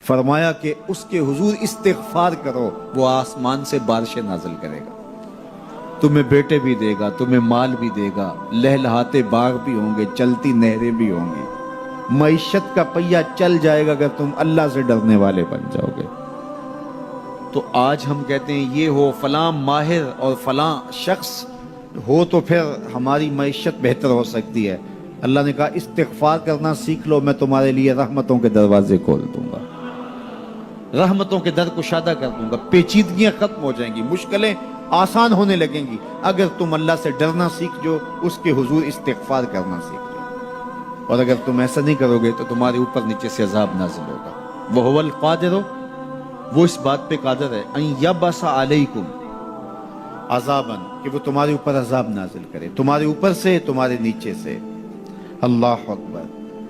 فرمایا کہ اس کے حضور استغفار کرو، وہ آسمان سے بارشیں نازل کرے گا، تمہیں بیٹے بھی دے گا، تمہیں مال بھی دے گا، لہلہاتے باغ بھی ہوں گے، چلتی نہریں بھی ہوں گی، معیشت کا پہیہ چل جائے گا اگر تم اللہ سے ڈرنے والے بن جاؤ گے۔ تو آج ہم کہتے ہیں یہ ہو فلاں ماہر اور فلاں شخص ہو تو پھر ہماری معیشت بہتر ہو سکتی ہے۔ اللہ نے کہا استغفار کرنا سیکھ لو، میں تمہارے لیے رحمتوں کے دروازے کھول دوں گا، رحمتوں کے در کشادہ کر دوں گا، پیچیدگیاں ختم ہو جائیں گی، مشکلیں آسان ہونے لگیں گی اگر تم اللہ سے ڈرنا سیکھ جو، اس کے حضور استغفار کرنا سیکھ جو۔ اور اگر تم ایسا نہیں کرو گے تو تمہارے اوپر نیچے سے عذاب نازل ہوگا۔ وَهُوَ الْقَادِرُ، وہ اس بات پہ قادر ہے، ان یبعث علیکم عذاباً، کہ وہ تمہارے اوپر عذاب نازل کرے، تمہارے اوپر سے، تمہارے نیچے سے۔ اللہ اکبر۔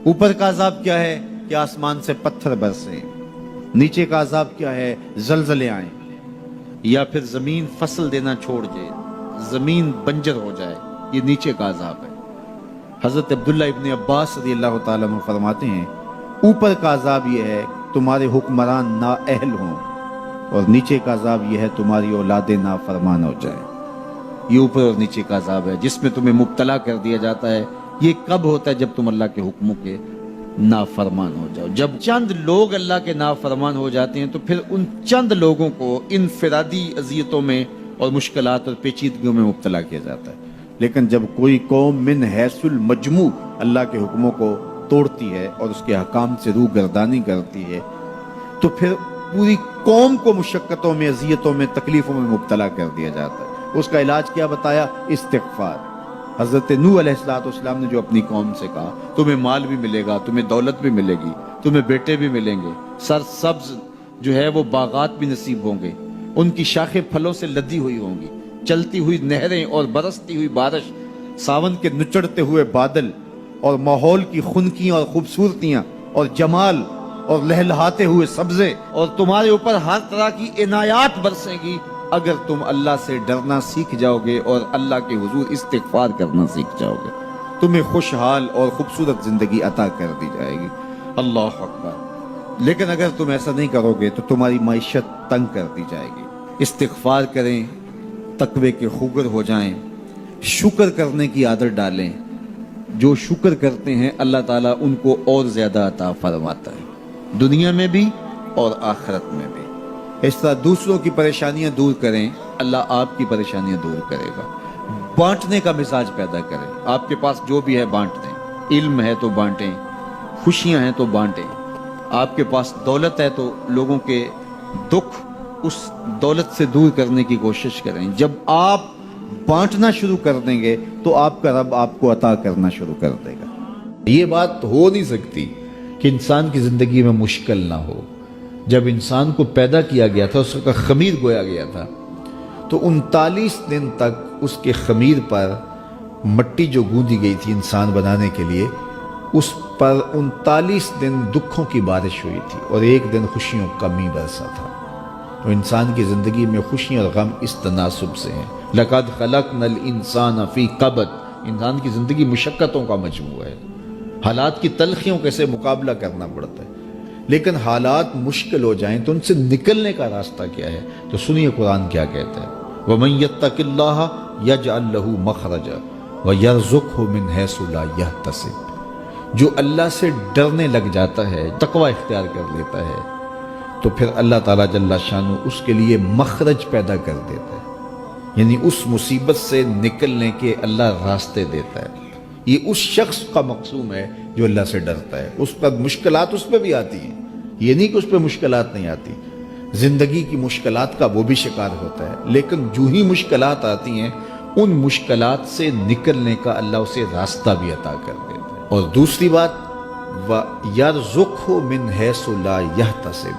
اوپر کا عذاب کیا ہے کہ آسمان سے پتھر برسیں، نیچے کا عذاب کیا ہے زلزلے آئیں، یا پھر زمین فصل دینا چھوڑ جائے، زمین بنجر ہو جائے، یہ نیچے کا عذاب ہے۔ حضرت عبداللہ ابن عباس رضی اللہ تعالیٰ عنہ فرماتے ہیں اوپر کا عذاب یہ ہے تمہارے حکمران نااہل ہوں، اور نیچے کا عذاب یہ ہے تمہاری اولاد نافرمان ہو جائے۔ یہ اوپر اور نیچے کا عذاب ہے جس میں تمہیں مبتلا کر دیا جاتا ہے۔ یہ کب ہوتا ہے؟ جب تم اللہ کے حکموں کے نافرمان ہو جاؤ۔ جب چند لوگ اللہ کے نافرمان ہو جاتے ہیں تو پھر ان چند لوگوں کو انفرادی اذیتوں میں اور مشکلات اور پیچیدگیوں میں مبتلا کیا جاتا ہے۔ لیکن جب کوئی قوم من حیث المجموع اللہ کے حکموں کو توڑتی ہے اور اس کے حکام سے روح گردانی کرتی ہے تو پھر پوری قوم کو مشقتوں میں، اذیتوں میں، تکلیفوں میں مبتلا کر دیا جاتا ہے۔ اس کا علاج کیا بتایا؟ استغفار۔ حضرت نوح علیہ السلام نے جو اپنی قوم سے کہا تمہیں مال بھی ملے گا، تمہیں دولت بھی ملے گی، تمہیں بیٹے بھی ملیں گے، سرسبز جو ہے وہ باغات بھی نصیب ہوں گے، ان کی شاخیں پھلوں سے لدی ہوئی ہوں گی، چلتی ہوئی نہریں اور برستی ہوئی بارش، ساون کے نچڑتے ہوئے بادل، اور ماحول کی خنکیاں اور خوبصورتیاں اور جمال اور لہلہاتے ہوئے سبزے، اور تمہارے اوپر ہر طرح کی عنایات برسیں گی اگر تم اللہ سے ڈرنا سیکھ جاؤ گے اور اللہ کے حضور استغفار کرنا سیکھ جاؤ گے، تمہیں خوشحال اور خوبصورت زندگی عطا کر دی جائے گی۔ اللہ اکبر۔ لیکن اگر تم ایسا نہیں کرو گے تو تمہاری معیشت تنگ کر دی جائے گی۔ استغفار کریں، تقوی کے خوگر ہو جائیں، شکر کرنے کی عادت ڈالیں۔ جو شکر کرتے ہیں اللہ تعالیٰ ان کو اور زیادہ عطا فرماتا ہے، دنیا میں بھی اور آخرت میں بھی۔ اس طرح دوسروں کی پریشانیاں دور کریں، اللہ آپ کی پریشانیاں دور کرے گا۔ بانٹنے کا مزاج پیدا کریں، آپ کے پاس جو بھی ہے بانٹ دیں، علم ہے تو بانٹیں، خوشیاں ہیں تو بانٹیں، آپ کے پاس دولت ہے تو لوگوں کے دکھ اس دولت سے دور کرنے کی کوشش کریں۔ جب آپ بانٹنا شروع کر دیں گے تو آپ کا رب آپ کو عطا کرنا شروع کر دے گا۔ یہ بات ہو نہیں سکتی کہ انسان کی زندگی میں مشکل نہ ہو۔ جب انسان کو پیدا کیا گیا تھا، اس کا خمیر گویا گیا تھا، تو 39 دن تک اس کے خمیر پر مٹی جو گوندی گئی تھی انسان بنانے کے لیے، اس پر 39 دن دکھوں کی بارش ہوئی تھی اور ایک دن خوشیوں کا می برسا تھا۔ تو انسان کی زندگی میں خوشیاں اور غم اس تناسب سے ہیں۔ لَقَدْ خَلَقْنَا الْإِنسَانَ فِي قَبْضٍ، انسان کی زندگی مشقتوں کا مجموعہ ہے، حالات کی تلخیوں کے سے مقابلہ کرنا پڑتا ہے۔ لیکن حالات مشکل ہو جائیں تو ان سے نکلنے کا راستہ کیا ہے؟ تو سنیے قرآن کیا کہتا ہے، وَمَن يَتَّقِ اللَّهَ يَجْعَلْ لَهُ مَخْرَجًا وَيَرْزُقْهُ مِنْ حَيْثُ لَا يَحْتَسِبُ۔ جو اللہ سے ڈرنے لگ جاتا ہے، تقوی اختیار کر لیتا ہے، تو پھر اللہ تعالیٰ جل شانہ اس کے لیے مخرج پیدا کر دیتا ہے، یعنی اس مصیبت سے نکلنے کے اللہ راستے دیتا ہے۔ یہ اس شخص کا مقصوم ہے جو اللہ سے ڈرتا ہے۔ اس پر مشکلات اس پہ بھی آتی ہیں، یہ نہیں کہ اس پہ مشکلات نہیں آتی، زندگی کی مشکلات کا وہ بھی شکار ہوتا ہے، لیکن جو ہی مشکلات آتی ہیں ان مشکلات سے نکلنے کا اللہ اسے راستہ بھی عطا کر دیتا ہے۔ اور دوسری بات، وَيَرْزُقْهُ مِنْ حَيْثُ لَا يَحْتَسِبُ،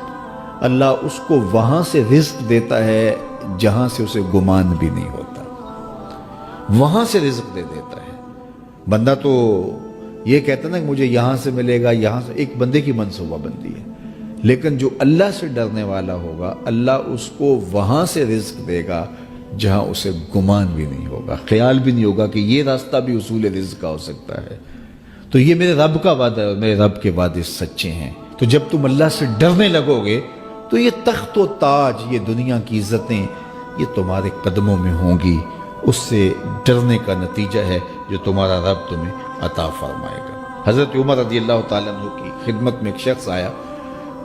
اللہ اس کو وہاں سے رزق دیتا ہے جہاں سے اسے گمان بھی نہیں ہوتا، وہاں سے رزق دے دیتا ہے۔ بندہ تو یہ کہتا نا کہ مجھے یہاں سے ملے گا، یہاں سے، ایک بندے کی منصوبہ بندی ہے، لیکن جو اللہ سے ڈرنے والا ہوگا اللہ اس کو وہاں سے رزق دے گا جہاں اسے گمان بھی نہیں ہوگا، خیال بھی نہیں ہوگا کہ یہ راستہ بھی حصول رزق کا ہو سکتا ہے۔ تو یہ میرے رب کا وعدہ ہے اور میرے رب کے وعدے سچے ہیں، تو جب تم اللہ سے ڈرنے لگو گے تو یہ تخت و تاج، یہ دنیا کی عزتیں، یہ تمہارے قدموں میں ہوں گی۔ اس سے ڈرنے کا نتیجہ ہے جو تمہارا رب تمہیں عطا فرمائے گا۔ حضرت عمر رضی اللہ تعالیٰ عنہ کی خدمت میں ایک شخص آیا،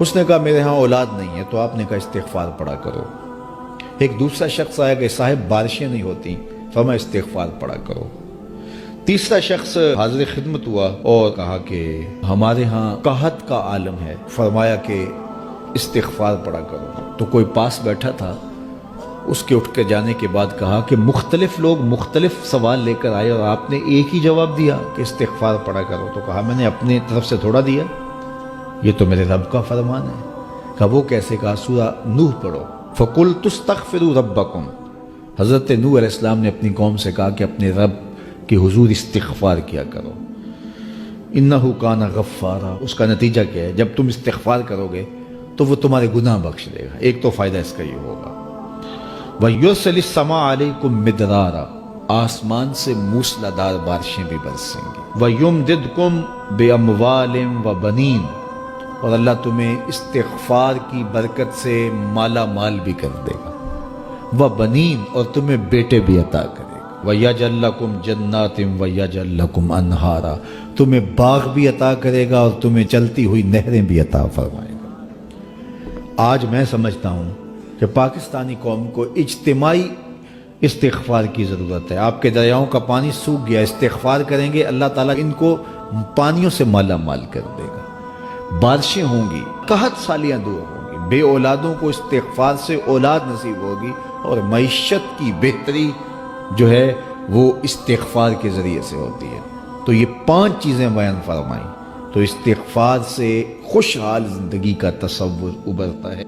اس نے کہا میرے ہاں اولاد نہیں ہے، تو آپ نے کہا استغفار پڑھا کرو۔ ایک دوسرا شخص آیا کہ صاحب بارشیں نہیں ہوتی، فرمایا استغفار پڑھا کرو۔ تیسرا شخص حاضر خدمت ہوا اور کہا کہ ہمارے ہاں قحط کا عالم ہے، فرمایا کہ استغفار پڑھا کرو۔ تو کوئی پاس بیٹھا تھا، اس کے اٹھ کے جانے کے بعد کہا کہ مختلف لوگ مختلف سوال لے کر آئے اور آپ نے ایک ہی جواب دیا کہ استغفار پڑھا کرو۔ تو کہا میں نے اپنی طرف سے تھوڑا دیا، یہ تو میرے رب کا فرمان ہے۔ کہا وہ کیسے؟ کہا سورہ نوح پڑھو، فَقُلْتُ اسْتَغْفِرُوا رَبَّكُمْ۔ حضرت نوح علیہ السلام نے اپنی قوم سے کہا کہ اپنے رب کے حضور استغفار کیا کرو، اِنَّهُ كَانَ غَفَّارًا۔ اس کا نتیجہ کیا ہے؟ جب تم استغفار کرو گے تو وہ تمہارے گناہ بخش دے گا۔ ایک تو فائدہ اس کا یہ ہوگا، وَيُرْسِلِ السَّمَاءَ عَلَيْكُمْ مِدْرَارًا، آسمان سے موسلادھار بارشیں بھی برسیں گی، وَيُمْدِدْكُمْ بِأَمْوَالٍ وَبَنِينَ، اور اللہ تمہیں استغفار کی برکت سے مالا مال بھی کر دے گا، وَبَنِينَ، اور تمہیں بیٹے بھی عطا کرے گا، وَيَجْعَلْ لَكُمْ جَنَّاتٍ وَيَجْعَلْ لَكُمْ أَنْهَارًا، تمہیں باغ بھی عطا کرے گا اور تمہیں چلتی ہوئی نہریں بھی عطا فرمائے گا۔ آج میں سمجھتا ہوں کہ پاکستانی قوم کو اجتماعی استغفار کی ضرورت ہے۔ آپ کے دریاؤں کا پانی سوکھ گیا، استغفار کریں گے اللہ تعالیٰ ان کو پانیوں سے مالا مال کر دے گا، بارشیں ہوں گی، قحط سالیاں دور ہوں گی، بے اولادوں کو استغفار سے اولاد نصیب ہوگی، اور معیشت کی بہتری جو ہے وہ استغفار کے ذریعے سے ہوتی ہے۔ تو یہ 5 چیزیں بیان فرمائیں، تو استغفار سے خوشحال زندگی کا تصور ابھرتا ہے۔